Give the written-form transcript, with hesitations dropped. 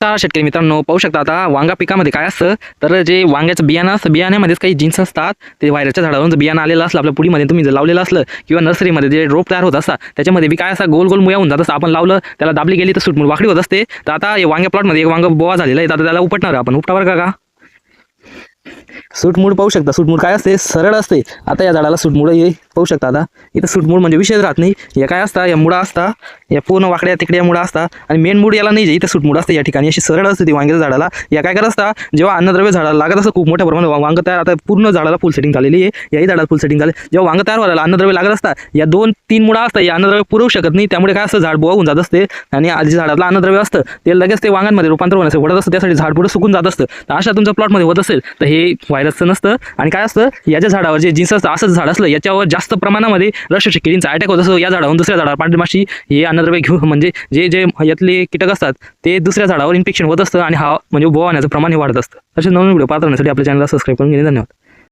नमस्कार शेतकरी मित्रांनो, पाहू शकता आता वांगा पिकामध्ये काय असतं तर जे वांग्याचं बियाणं असतं बियाण्यामध्येच काही जीन्स असतात. ते व्हायरसच्या झाडावरून बियाणं आलेलं असलं आपल्या पुडीमध्ये तुम्ही जर लावलेलं असलं किंवा नर्सरीमध्ये जे रोप तयार होत असतात त्याच्यामध्ये बी काय असं गोल गोल मुया होऊन जात असतं. आपण लावलं त्याला दाबली गेली तर सुटमुट वाकडी होत असते. तर आता हे वांग्या प्लॉटमध्ये एक वांगा बोवा झालेला आहे. आता त्याला उपटणार आपण उपटावर का सूटमूड पाहू शकता. सूटमूड काय असते सरळ असते. आता या झाडाला सूटमूड हे पाहू शकता. आता इथं सूटमूड म्हणजे विषय राहत नाही. हे काय असतं या मुळा असता या पूर्ण वाकड्या तिकड्या मुळा असता आणि मेन मूड याला नाही. इथं सूटमूड असते या ठिकाणी अशी सरळ असते ती वांग्याच्या झाडाला. या काय करत असता जेव्हा अन्नद्रव्य झाडाला लागत असतं खूप मोठ्या प्रमाणात वांग तयार आता पूर्ण झाडाला फुल सेटिंग झालेली आहे. याही झाडाला फुल सेटिंग झाले. जेव्हा वांग तयार व्हायला अन्नद्रव्य लागत असतात या 2-3 मुळा असतात या अन्नद्रव्य पुरवू शकत नाही. त्यामुळे काय असतं झाड बोवा होऊन जात असते आणि आधी झाडातलं अन्नद्रव्य असतं ते लगेच ते वांगांमध्ये रूपांतर होण्यास वडत असतं. त्यासाठी झाड पुढे सुकून जात असतं. तर अशा तुमच्या प्लॉटमध्ये होत असेल तर हे व्हायरसचं नसतं. आणि काय असतं याच्या झाडावर जे जीन्स असतं असंच झाड असलं याच्यावर जास्त प्रमाणामध्ये रसशोषक किडींचा अटॅक होत असतो. या झाडावरून दुसऱ्या झाडावर पांढरी माशी हे अन्नद्रव्य घेऊन म्हणजे जे जे यातले कीटक असतात ते दुसऱ्या झाडावर इन्फेक्शन होत असतं आणि हा म्हणजे बोवा होण्याचं प्रमाण हे वाढत असतं. असे नवीन व्हिडिओ पाहत राहण्यासाठी आपल्या चॅनलला सबस्क्राईब करून घेणे. धन्यवाद.